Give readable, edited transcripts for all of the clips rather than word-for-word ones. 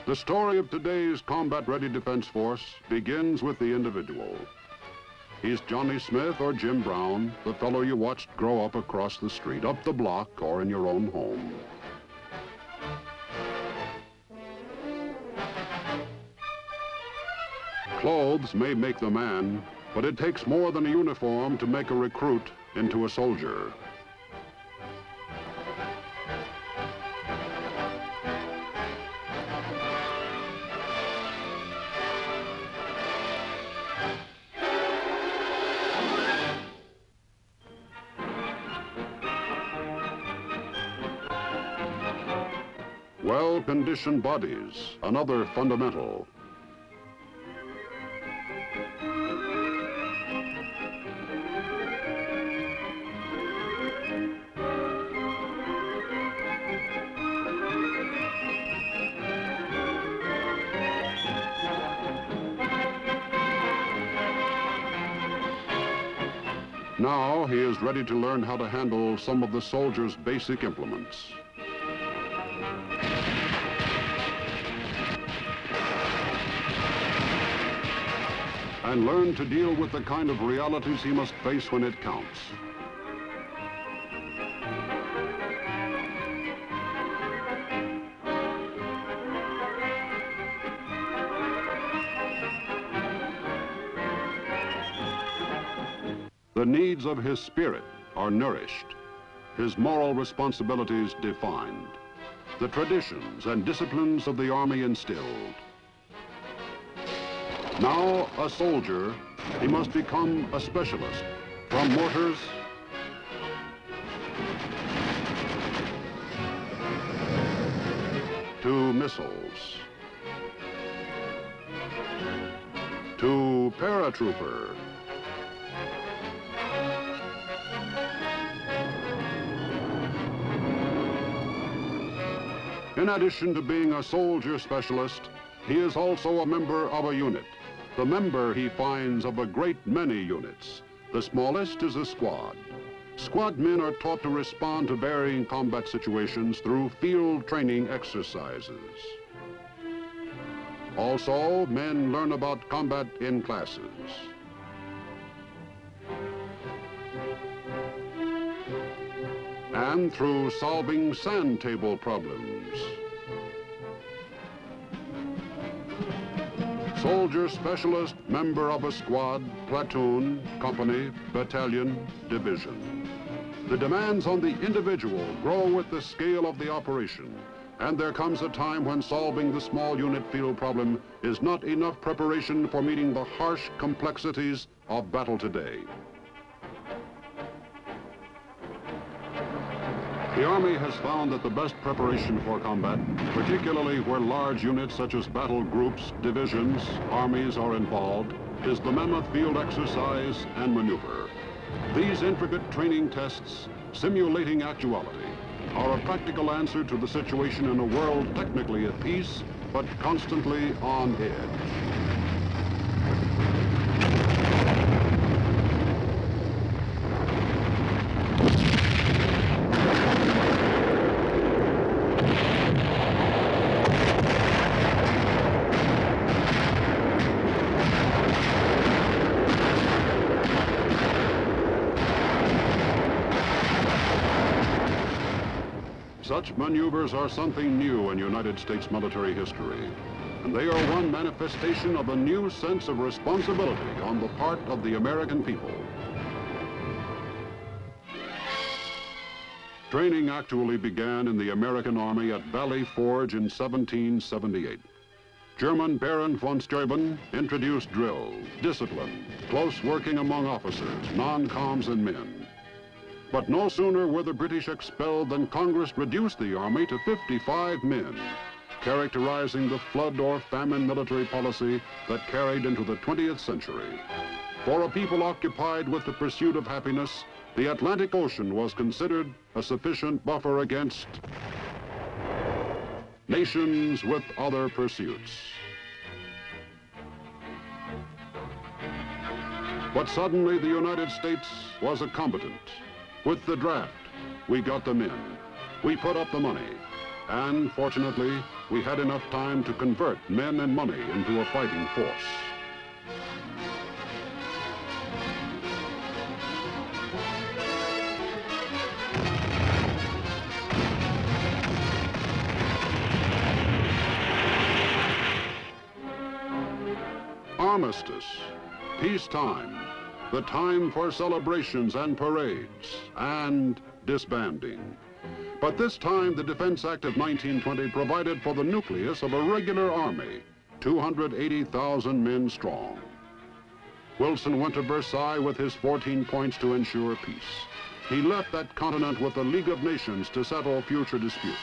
The story of today's combat-ready defense force begins with the individual. He's Johnny Smith or Jim Brown, the fellow you watched grow up across the street, up the block, or in your own home. Clothes may make the man, but it takes more than a uniform to make a recruit into a soldier. Well-conditioned bodies, another fundamental. Now he is ready to learn how to handle some of the soldier's basic implements. And learn to deal with the kind of realities he must face when it counts. The needs of his spirit are nourished, his moral responsibilities defined, the traditions and disciplines of the Army instilled. Now a soldier, he must become a specialist, from mortars to missiles to paratrooper. In addition to being a soldier specialist, he is also a member of a unit. The member, he finds, of a great many units. The smallest is a squad. Squad men are taught to respond to varying combat situations through field training exercises. Also, men learn about combat in classes. And through solving sand table problems. Soldier specialist, member of a squad, platoon, company, battalion, division. The demands on the individual grow with the scale of the operation, and there comes a time when solving the small unit field problem is not enough preparation for meeting the harsh complexities of battle today. The Army has found that the best preparation for combat, particularly where large units such as battle groups, divisions, armies are involved, is the mammoth field exercise and maneuver. These intricate training tests, simulating actuality, are a practical answer to the situation in a world technically at peace, but constantly on edge. Such maneuvers are something new in United States military history, and they are one manifestation of a new sense of responsibility on the part of the American people. Training actually began in the American Army at Valley Forge in 1778. German Baron von Steuben introduced drill, discipline, close working among officers, non-coms and men. But no sooner were the British expelled than Congress reduced the Army to 55 men, characterizing the flood or famine military policy that carried into the 20th century. For a people occupied with the pursuit of happiness, the Atlantic Ocean was considered a sufficient buffer against nations with other pursuits. But suddenly the United States was a combatant. With the draft, we got them in. We put up the money. And fortunately, we had enough time to convert men and money into a fighting force. Armistice, peacetime, the time for celebrations and parades, and disbanding. But this time, the Defense Act of 1920 provided for the nucleus of a regular army, 280,000 men strong. Wilson went to Versailles with his 14 points to ensure peace. He left that continent with the League of Nations to settle future disputes.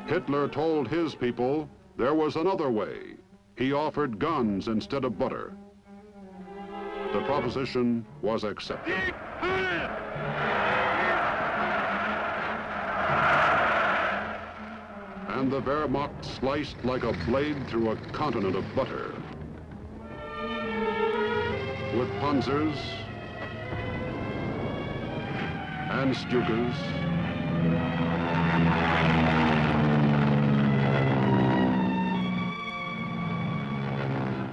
Hitler told his people there was another way. He offered guns instead of butter. The proposition was accepted. And the Wehrmacht sliced like a blade through a continent of butter. With Panzers and Stukas,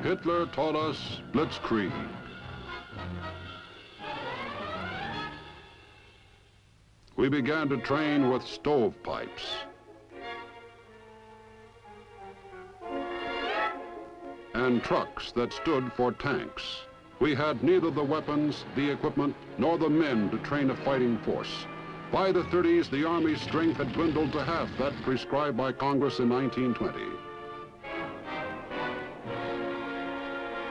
Hitler taught us blitzkrieg. We began to train with stovepipes. And trucks that stood for tanks. We had neither the weapons, the equipment, nor the men to train a fighting force. By the 30s, the Army's strength had dwindled to half that prescribed by Congress in 1920.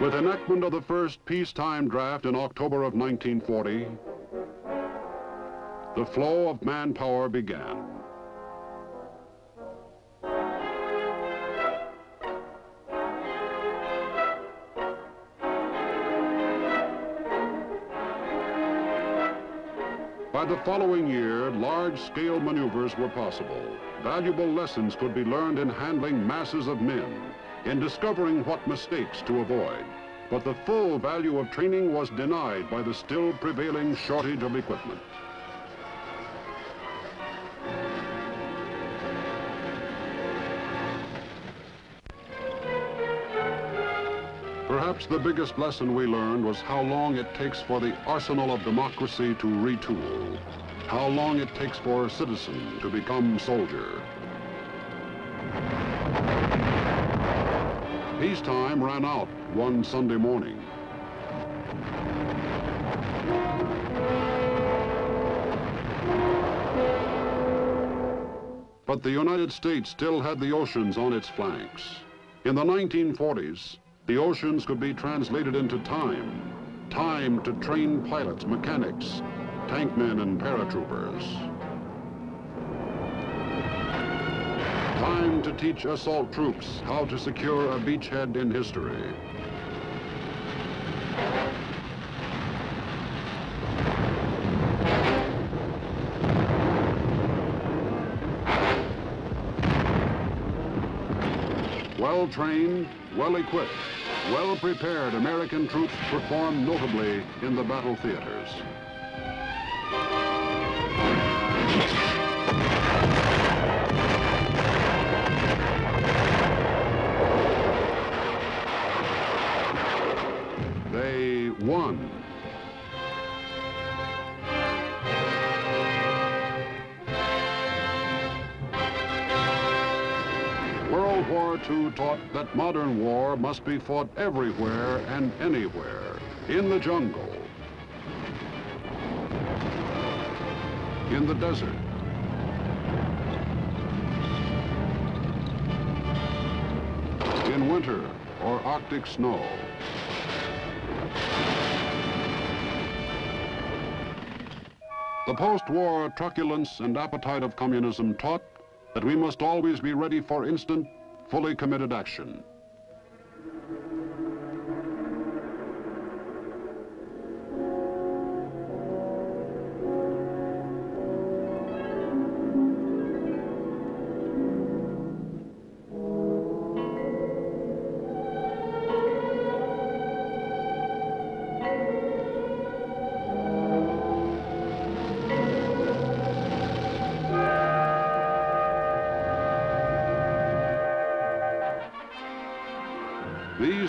With enactment of the first peacetime draft in October of 1940, the flow of manpower began. By the following year, large-scale maneuvers were possible. Valuable lessons could be learned in handling masses of men, in discovering what mistakes to avoid. But the full value of training was denied by the still prevailing shortage of equipment. Perhaps the biggest lesson we learned was how long it takes for the arsenal of democracy to retool, how long it takes for a citizen to become soldier. Peacetime ran out one Sunday morning. But the United States still had the oceans on its flanks. In the 1940s, the oceans could be translated into time. Time to train pilots, mechanics, tankmen, and paratroopers. Time to teach assault troops how to secure a beachhead in history. Well-trained, well-equipped, well-prepared American troops performed notably in the battle theaters. They won. World War II taught that modern war must be fought everywhere and anywhere, in the jungle, in the desert, in winter or Arctic snow. The post-war truculence and appetite of communism taught that we must always be ready for instant, fully committed action.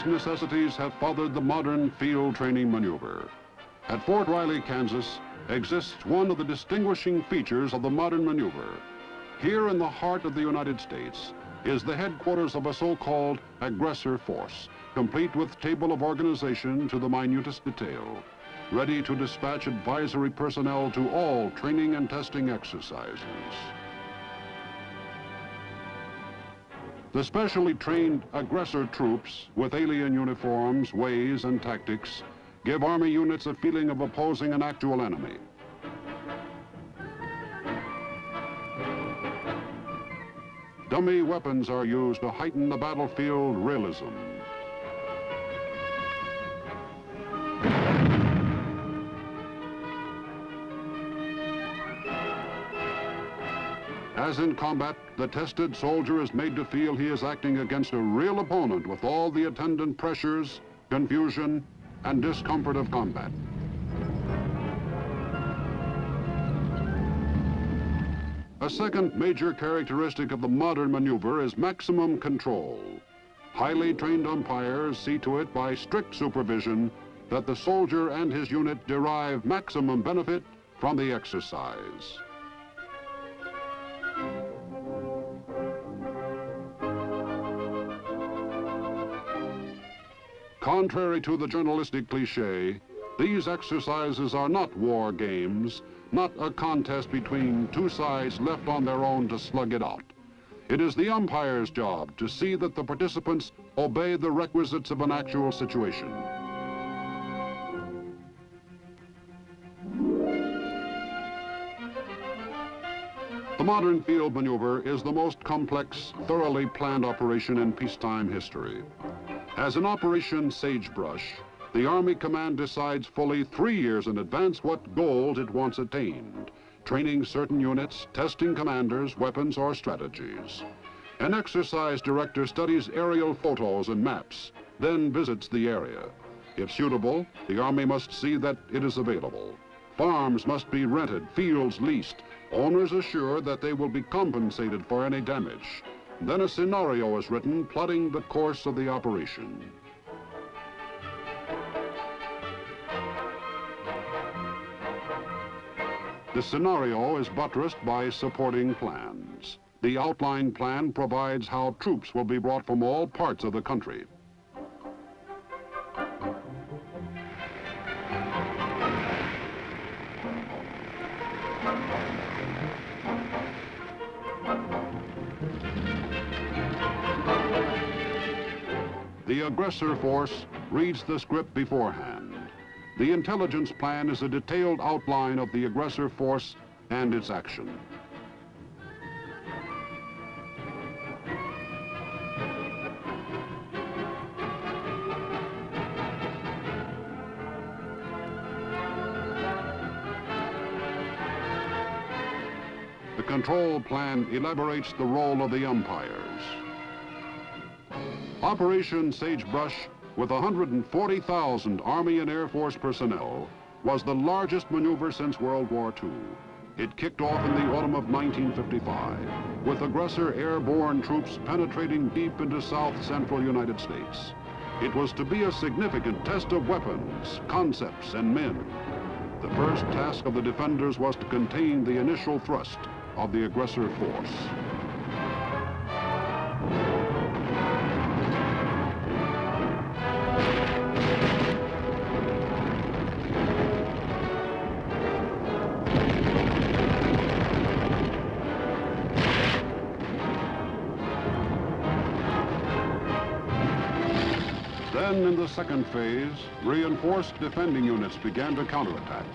These necessities have fathered the modern field training maneuver. At Fort Riley, Kansas, exists one of the distinguishing features of the modern maneuver. Here in the heart of the United States is the headquarters of a so-called aggressor force, complete with table of organization to the minutest detail, ready to dispatch advisory personnel to all training and testing exercises. The specially trained aggressor troops with alien uniforms, ways, and tactics give Army units a feeling of opposing an actual enemy. Dummy weapons are used to heighten the battlefield realism. As in combat, the tested soldier is made to feel he is acting against a real opponent with all the attendant pressures, confusion, and discomfort of combat. A second major characteristic of the modern maneuver is maximum control. Highly trained umpires see to it by strict supervision that the soldier and his unit derive maximum benefit from the exercise. Contrary to the journalistic cliche, these exercises are not war games, not a contest between two sides left on their own to slug it out. It is the umpire's job to see that the participants obey the requisites of an actual situation. The modern field maneuver is the most complex, thoroughly planned operation in peacetime history. As in Operation Sagebrush, the Army Command decides fully 3 years in advance what goals it wants attained, training certain units, testing commanders, weapons, or strategies. An exercise director studies aerial photos and maps, then visits the area. If suitable, the Army must see that it is available. Farms must be rented, fields leased. Owners assure that they will be compensated for any damage. Then a scenario is written plotting the course of the operation. The scenario is buttressed by supporting plans. The outline plan provides how troops will be brought from all parts of the country. The aggressor force reads the script beforehand. The intelligence plan is a detailed outline of the aggressor force and its action. The control plan elaborates the role of the umpires. Operation Sagebrush, with 140,000 Army and Air Force personnel, was the largest maneuver since World War II. It kicked off in the autumn of 1955, with aggressor airborne troops penetrating deep into south-central United States. It was to be a significant test of weapons, concepts, and men. The first task of the defenders was to contain the initial thrust of the aggressor force. Then, in the second phase, reinforced defending units began to counterattack.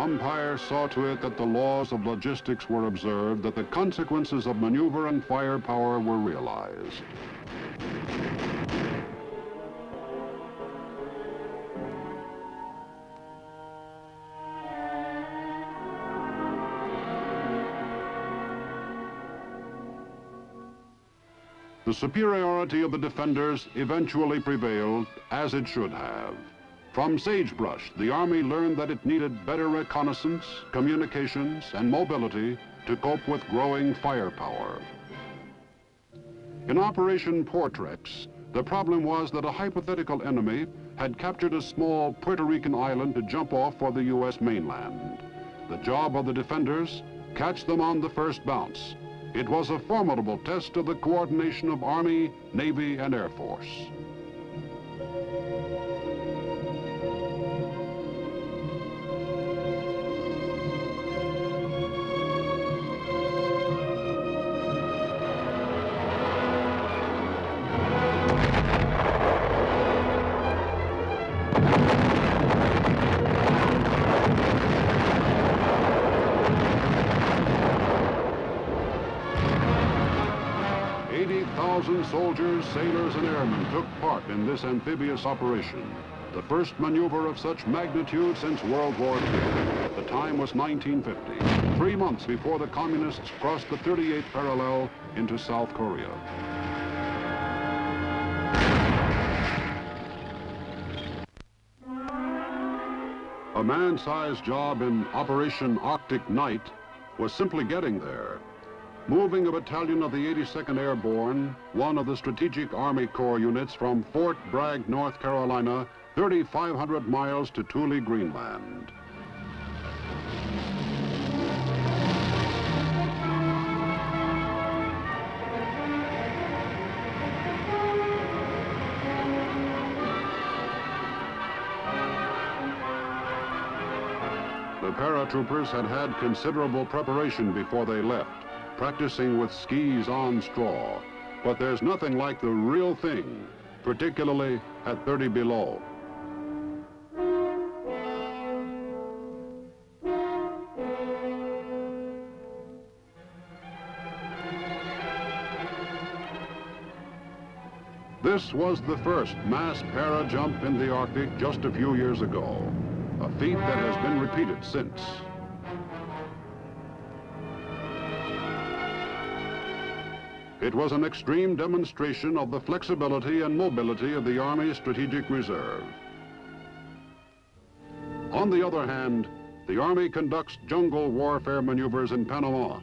umpire saw to it that the laws of logistics were observed, that the consequences of maneuver and firepower were realized. The superiority of the defenders eventually prevailed, as it should have. From sagebrush, the Army learned that it needed better reconnaissance, communications, and mobility to cope with growing firepower. In Operation Portrex, the problem was that a hypothetical enemy had captured a small Puerto Rican island to jump off for the U.S. mainland. The job of the defenders, catch them on the first bounce. It was a formidable test of the coordination of Army, Navy, and Air Force. Soldiers, sailors, and airmen took part in this amphibious operation, the first maneuver of such magnitude since World War II. The time was 1950, 3 months before the Communists crossed the 38th parallel into South Korea. A man-sized job in Operation Arctic Night was simply getting there. Moving a battalion of the 82nd Airborne, one of the Strategic Army Corps units from Fort Bragg, North Carolina, 3,500 miles to Thule, Greenland. The paratroopers had had considerable preparation before they left, practicing with skis on straw. But there's nothing like the real thing, particularly at 30 below. This was the first mass para-jump in the Arctic just a few years ago, a feat that has been repeated since. It was an extreme demonstration of the flexibility and mobility of the Army's Strategic Reserve. On the other hand, the Army conducts jungle warfare maneuvers in Panama.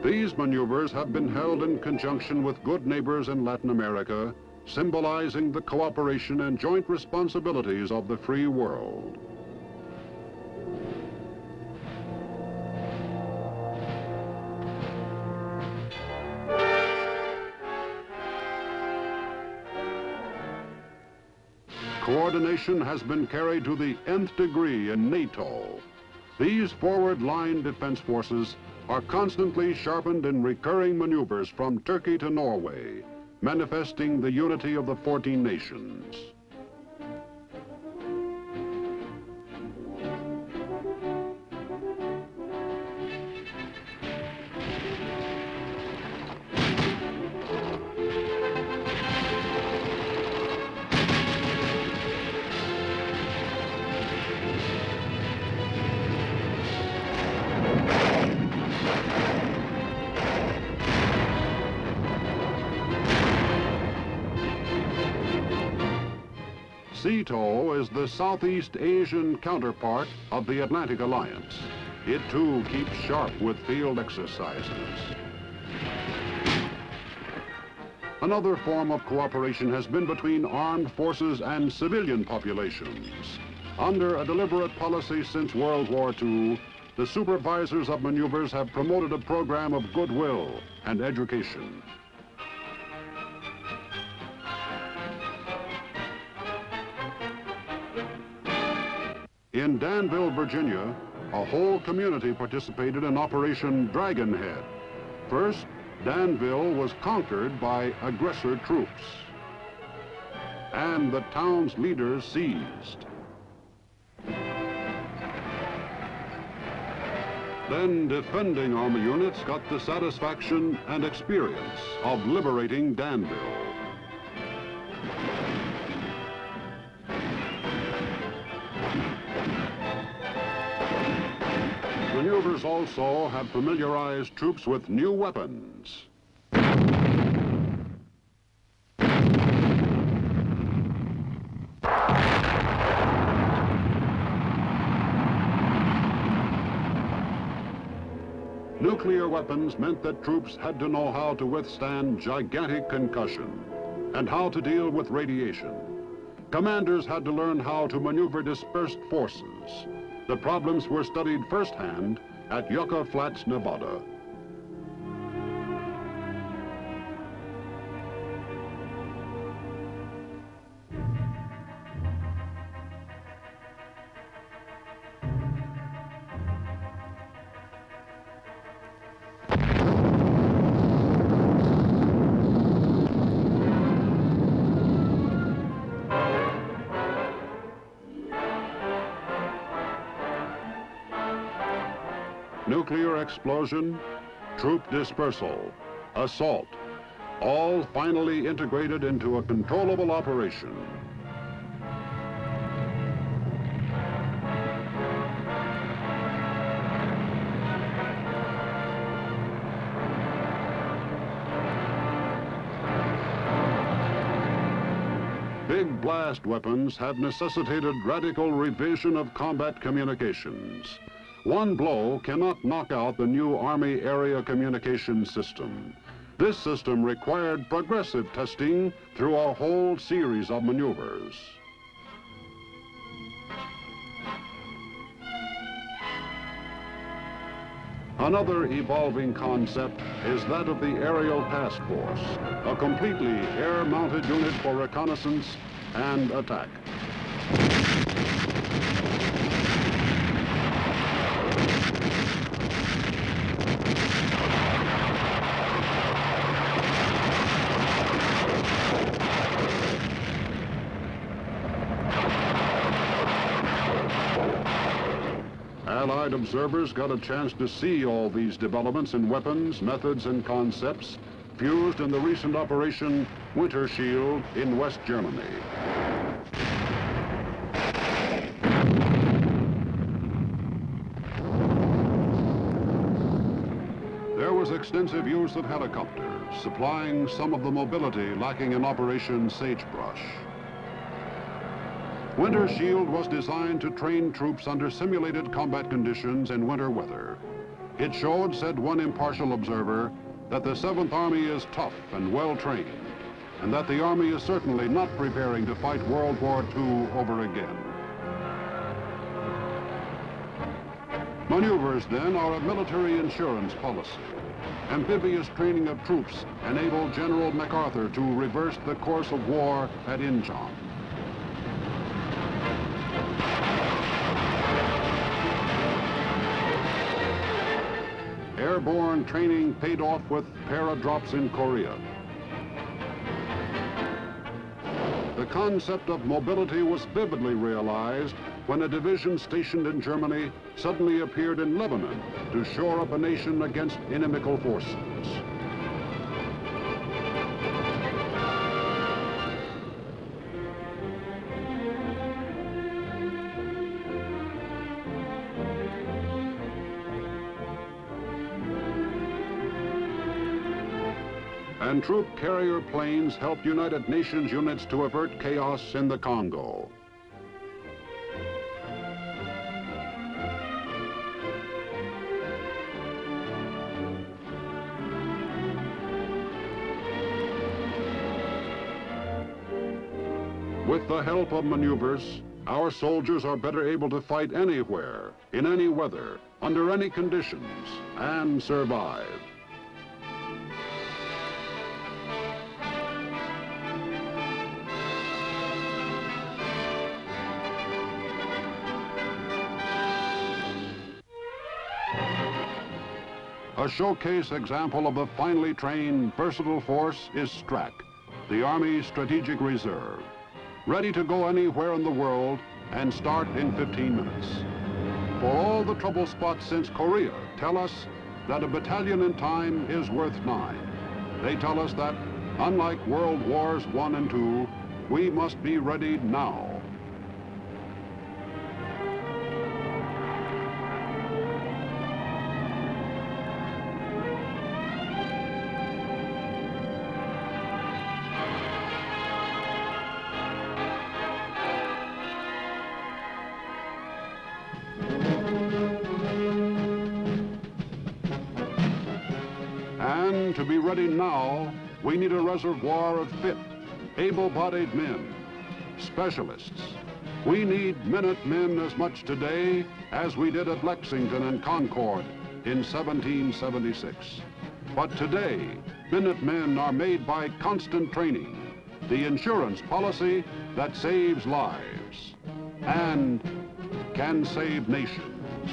These maneuvers have been held in conjunction with good neighbors in Latin America, symbolizing the cooperation and joint responsibilities of the free world. Coordination has been carried to the nth degree in NATO. These forward line defense forces are constantly sharpened in recurring maneuvers from Turkey to Norway, manifesting the unity of the 14 nations. SEATO is the Southeast Asian counterpart of the Atlantic Alliance. It too keeps sharp with field exercises. Another form of cooperation has been between armed forces and civilian populations. Under a deliberate policy since World War II, the supervisors of maneuvers have promoted a program of goodwill and education. In Danville, Virginia, a whole community participated in Operation Dragonhead. First, Danville was conquered by aggressor troops, and the town's leaders seized. Then defending Army units got the satisfaction and experience of liberating Danville. Maneuvers also have familiarized troops with new weapons. Nuclear weapons meant that troops had to know how to withstand gigantic concussion and how to deal with radiation. Commanders had to learn how to maneuver dispersed forces. The problems were studied firsthand at Yucca Flats, Nevada. Nuclear explosion, troop dispersal, assault, all finally integrated into a controllable operation. Big blast weapons have necessitated radical revision of combat communications. One blow cannot knock out the new Army Area Communications System. This system required progressive testing through a whole series of maneuvers. Another evolving concept is that of the Aerial Task Force, a completely air-mounted unit for reconnaissance and attack. Allied observers got a chance to see all these developments in weapons, methods, and concepts fused in the recent Operation Winter Shield in West Germany. There was extensive use of helicopters, supplying some of the mobility lacking in Operation Sagebrush. Winter Shield was designed to train troops under simulated combat conditions in winter weather. It showed, said one impartial observer, that the 7th Army is tough and well-trained, and that the Army is certainly not preparing to fight World War II over again. Maneuvers, then, are a military insurance policy. Amphibious training of troops enabled General MacArthur to reverse the course of war at Incheon. Airborne training paid off with paradrops in Korea. The concept of mobility was vividly realized when a division stationed in Germany suddenly appeared in Lebanon to shore up a nation against inimical forces. And troop carrier planes helped United Nations units to avert chaos in the Congo. With the help of maneuvers, our soldiers are better able to fight anywhere, in any weather, under any conditions, and survive. A showcase example of the finely trained, versatile force is STRAC, the Army's Strategic Reserve, ready to go anywhere in the world and start in 15 minutes. For all the trouble spots since Korea tell us that a battalion in time is worth 9. They tell us that, unlike World Wars I and II, we must be ready now. And to be ready now, we need a reservoir of fit, able-bodied men, specialists. We need Minutemen as much today as we did at Lexington and Concord in 1776. But today, Minutemen are made by constant training, the insurance policy that saves lives and can save nations.